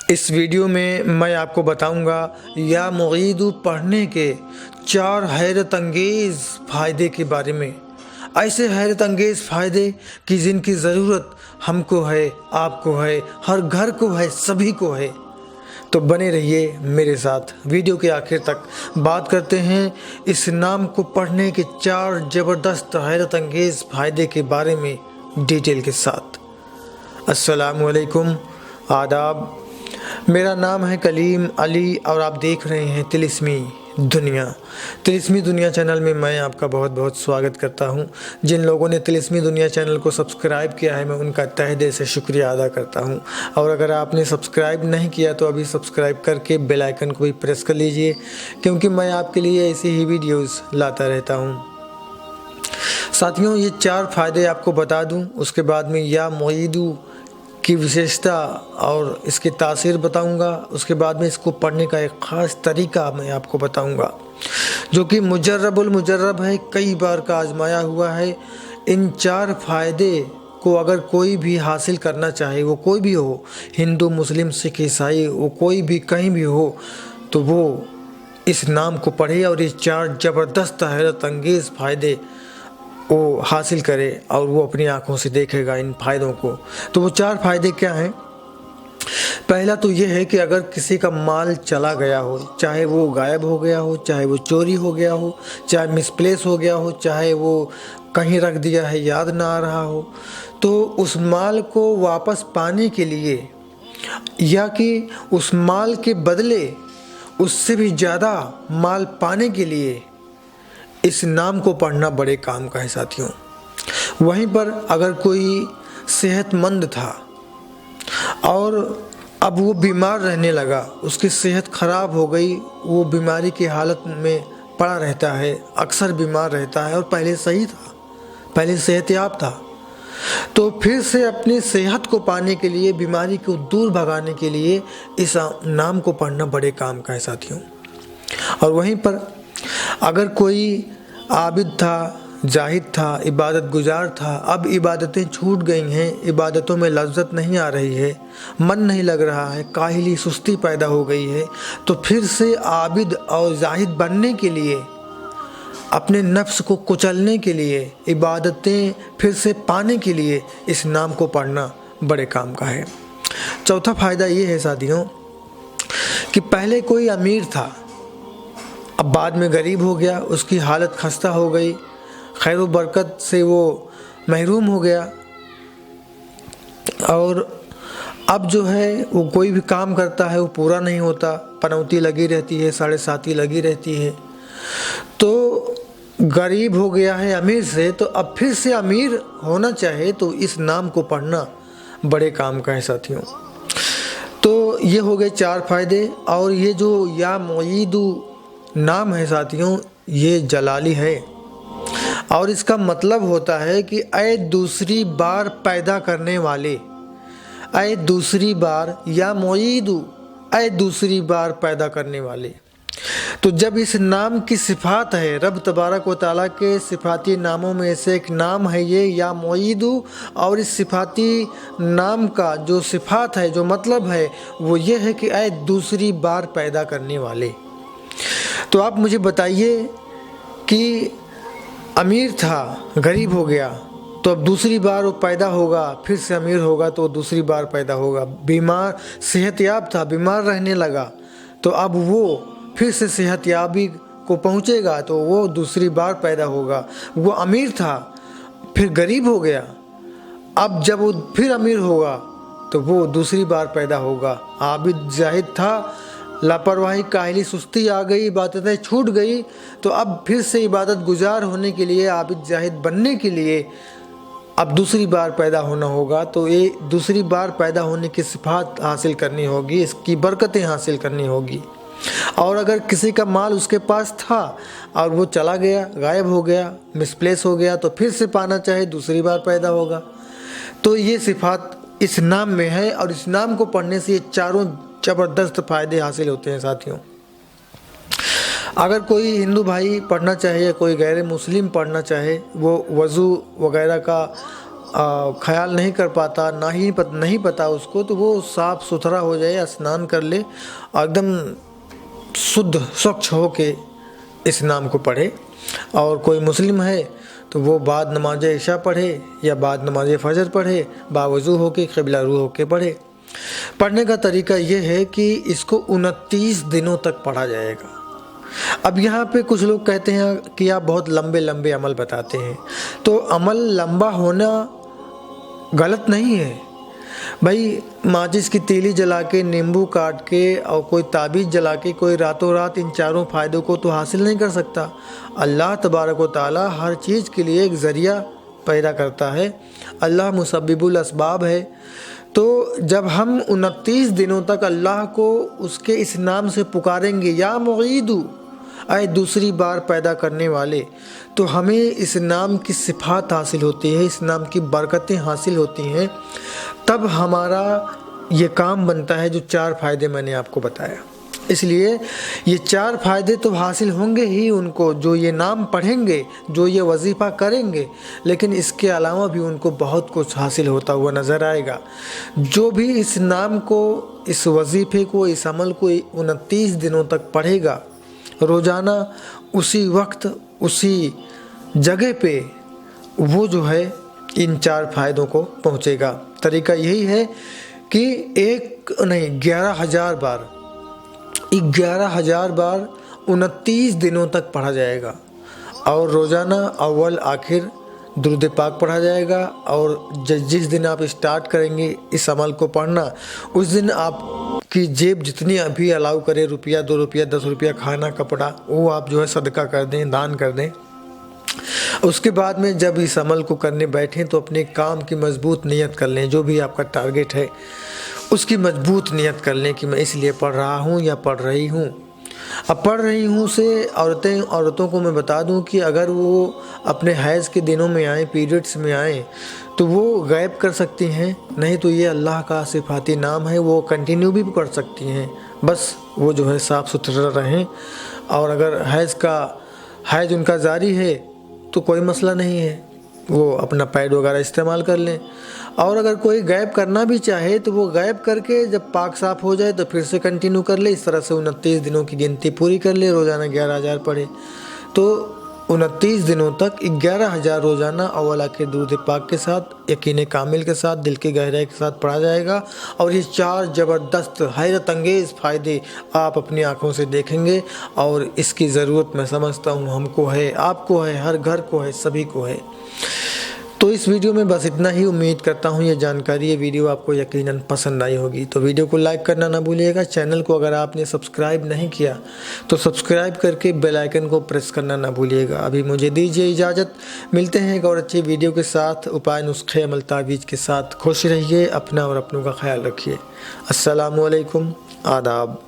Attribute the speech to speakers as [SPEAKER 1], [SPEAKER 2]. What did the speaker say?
[SPEAKER 1] इस वीडियो में मैं आपको बताऊंगा या मुईदू पढ़ने के 4 हैरत अंगेज़ फ़ायदे के बारे में। ऐसे हैरत अंगेज़ फ़ायदे कि जिनकी ज़रूरत हमको है, आपको है, हर घर को है, सभी को है। तो बने रहिए मेरे साथ वीडियो के आखिर तक। बात करते हैं इस नाम को पढ़ने के 4 ज़बरदस्त हैरत अंगेज़ फ़ायदे के बारे में डिटेल के साथ। अस्सलामु अलैकुम, आदाब। मेरा नाम है कलीम अली और आप देख रहे हैं तिलिस्मी दुनिया। तिलिस्मी दुनिया चैनल में मैं आपका बहुत बहुत स्वागत करता हूं। जिन लोगों ने तिलिस्मी दुनिया चैनल को सब्सक्राइब किया है मैं उनका तहे दिल से शुक्रिया अदा करता हूं। और अगर आपने सब्सक्राइब नहीं किया तो अभी सब्सक्राइब करके बेल आइकन को भी प्रेस कर लीजिए, क्योंकि मैं आपके लिए ऐसी ही वीडियोज़ लाता रहता हूँ। साथियों, ये 4 फ़ायदे आपको बता दूं, उसके बाद में या मुईदू की विशेषता और इसकी तासीर बताऊंगा। उसके बाद में इसको पढ़ने का एक ख़ास तरीका मैं आपको बताऊंगा, जो कि मुजर्रबुल मुजर्रब है, कई बार का आजमाया हुआ है। इन 4 फ़ायदे को अगर कोई भी हासिल करना चाहे, वो कोई भी हो, हिंदू मुस्लिम सिख ईसाई, वो कोई भी कहीं भी हो, तो वो इस नाम को पढ़े और ये 4 ज़बरदस्त हैरत अंगेज़ फ़ायदे वो हासिल करे और वो अपनी आंखों से देखेगा इन फ़ायदों को। तो वो 4 फ़ायदे क्या हैं? पहला तो ये है कि अगर किसी का माल चला गया हो, चाहे वो गायब हो गया हो, चाहे वो चोरी हो गया हो, चाहे मिसप्लेस हो गया हो, चाहे वो कहीं रख दिया है याद ना आ रहा हो, तो उस माल को वापस पाने के लिए या कि उस माल के बदले उससे भी ज़्यादा माल पाने के लिए इस नाम को पढ़ना बड़े काम का है साथियों। वहीं पर अगर कोई सेहतमंद था और अब वो बीमार रहने लगा, उसकी सेहत ख़राब हो गई, वो बीमारी की हालत में पड़ा रहता है, अक्सर बीमार रहता है और पहले सही था, पहले सेहतयाब था, तो फिर से अपनी सेहत को पाने के लिए, बीमारी को दूर भगाने के लिए इस नाम को पढ़ना बड़े काम का है साथियों। और वहीं पर अगर कोई आबिद था, जाहिद था, इबादत गुजार था, अब इबादतें छूट गई हैं, इबादतों में लज्जत नहीं आ रही है, मन नहीं लग रहा है, काहिली सुस्ती पैदा हो गई है, तो फिर से आबिद और जाहिद बनने के लिए, अपने नफ्स को कुचलने के लिए, इबादतें फिर से पाने के लिए इस नाम को पढ़ना बड़े काम का है। चौथा फ़ायदा ये है साथियों कि पहले कोई अमीर था, अब बाद में गरीब हो गया, उसकी हालत खस्ता हो गई, खैर व बरकत से वो महरूम हो गया, और अब जो है वो कोई भी काम करता है वो पूरा नहीं होता, पनौती लगी रहती है, 7.5 लगी रहती है, तो गरीब हो गया है अमीर से, तो अब फिर से अमीर होना चाहे तो इस नाम को पढ़ना बड़े काम का है साथियों। तो ये हो गए 4 फ़ायदे। और ये जो या मुईदू नाम है साथियों, ये जलाली है और इसका मतलब होता है कि ऐ दूसरी बार पैदा करने वाले, ऐ दूसरी बार, या मुईदू ऐ दूसरी बार पैदा करने वाले। तो जब इस नाम की सिफात है, रब तबारक व तआला के सिफाती नामों में से एक नाम है ये या मुईदू, और इस सिफाती नाम का जो सिफात है, जो मतलब है, वो ये है कि ऐ दूसरी बार पैदा करने वाले। तो आप मुझे बताइए कि अमीर था, गरीब हो गया, तो अब दूसरी बार वो पैदा होगा, फिर से अमीर होगा तो दूसरी बार पैदा होगा। बीमार, सेहतयाब था, बीमार रहने लगा, तो अब वो फिर से सेहतयाबी को पहुंचेगा तो वो दूसरी बार पैदा होगा। वो अमीर था, फिर गरीब हो गया, अब जब वो फिर अमीर होगा तो वो दूसरी बार पैदा होगा। आबिद जाहिद था, लापरवाही, काहिली, सुस्ती आ गई, इबादतें छूट गई, तो अब फिर से इबादत गुजार होने के लिए, आबिद जाहिद बनने के लिए अब दूसरी बार पैदा होना होगा। तो ये दूसरी बार पैदा होने की सिफात हासिल करनी होगी, इसकी बरकतें हासिल करनी होगी। और अगर किसी का माल उसके पास था और वो चला गया, गायब हो गया, मिसप्लेस हो गया, तो फिर से पाना चाहे दूसरी बार पैदा होगा। तो ये सिफात इस नाम में है और इस नाम को पढ़ने से ये 4 ज़बरदस्त फ़ायदे हासिल होते हैं साथियों। अगर कोई हिंदू भाई पढ़ना चाहे या कोई गैर मुस्लिम पढ़ना चाहे, वो वज़ू वगैरह का ख्याल नहीं कर पाता, नहीं पता उसको, तो वो साफ़ सुथरा हो जाए, स्नान कर ले और एकदम शुद्ध स्वच्छ हो के इस नाम को पढ़े। और कोई मुस्लिम है तो वो बाद नमाज इशा पढ़े या बाद नमाज फजर पढ़े, बावज़ू हो के क़िबला रू हो के पढ़े। पढ़ने का तरीका ये है कि इसको 29 दिनों तक पढ़ा जाएगा। अब यहाँ पे कुछ लोग कहते हैं कि आप बहुत लंबे लंबे अमल बताते हैं, तो अमल लंबा होना गलत नहीं है भाई। माचिस की तीली जला के, नींबू काट के और कोई ताबीज़ जला के कोई रातों रात इन चारों फ़ायदों को तो हासिल नहीं कर सकता। अल्लाह तबारक व तआला हर चीज़ के लिए एक ज़रिया पैदा करता है। अल्लाह मुसब्बिबुल असबाब है। तो जब हम 29 दिनों तक अल्लाह को उसके इस नाम से पुकारेंगे, या मुईदू, आए दूसरी बार पैदा करने वाले, तो हमें इस नाम की सिफात हासिल होती है, इस नाम की बरकतें हासिल होती हैं। तब हमारा ये काम बनता है जो 4 फ़ायदे मैंने आपको बताया। इसलिए ये 4 फ़ायदे तो हासिल होंगे ही उनको जो ये नाम पढ़ेंगे, जो ये वजीफ़ा करेंगे, लेकिन इसके अलावा भी उनको बहुत कुछ हासिल होता हुआ नज़र आएगा। जो भी इस नाम को, इस वजीफ़े को, इस अमल को 29 दिनों तक पढ़ेगा, रोज़ाना उसी वक्त उसी जगह पे, वो जो है इन 4 फ़ायदों को पहुँचेगा। तरीका यही है कि 11,000 बार 29 दिनों तक पढ़ा जाएगा और रोज़ाना अव्वल आखिर दुरूद पाक पढ़ा जाएगा। और जिस दिन आप स्टार्ट करेंगे इस अमल को पढ़ना, उस दिन आपकी जेब जितनी अभी अलाउ करे, रुपया 2 रुपया 10 रुपया, खाना कपड़ा, वो आप जो है सदका कर दें, दान कर दें। उसके बाद में जब इस अमल को करने बैठें तो अपने काम की मजबूत नियत कर लें। जो भी आपका टारगेट है उसकी मजबूत नियत कर लें कि मैं इसलिए पढ़ रहा हूँ या पढ़ रही हूँ। अब पढ़ रही हूँ से औरतों को मैं बता दूँ कि अगर वो अपने हैज़ के दिनों में आएँ, पीरियड्स में आएँ, तो वो गायब कर सकती हैं। नहीं तो ये अल्लाह का सिफाती नाम है, वो कंटिन्यू भी कर सकती हैं। बस वो जो है साफ़ सुथरा रहें। और अगर हैज़ उनका जारी है तो कोई मसला नहीं है, वो अपना पैड वगैरह इस्तेमाल कर लें। और अगर कोई गायब करना भी चाहे तो वो गायब करके जब पाक साफ़ हो जाए तो फिर से कंटिन्यू कर ले। इस तरह से 29 दिनों की गिनती पूरी कर ले, रोज़ाना 11,000 पढ़े। तो 29 दिनों तक 11,000 रोज़ाना अव्वल आखिर दुरूद पाक के साथ, यकीन कामिल के साथ, दिल की गहराई के साथ पढ़ा जाएगा। और ये 4 ज़बरदस्त हैरत अंगेज़ फ़ायदे आप अपनी आँखों से देखेंगे। और इसकी ज़रूरत मैं समझता हूँ हमको है, आपको है, हर घर को है, सभी को है। तो इस वीडियो में बस इतना ही। उम्मीद करता हूँ ये जानकारी, ये वीडियो आपको यकीनन पसंद आई होगी। तो वीडियो को लाइक करना ना भूलिएगा। चैनल को अगर आपने सब्सक्राइब नहीं किया तो सब्सक्राइब करके बेल आइकन को प्रेस करना ना भूलिएगा। अभी मुझे दीजिए इजाज़त। मिलते हैं एक और अच्छी वीडियो के साथ, उपाय, नुस्खे, अमल, तावीज़ के साथ। खुश रहिए, अपना और अपनों का ख्याल रखिए। अस्सलामु अलैकुम, आदाब।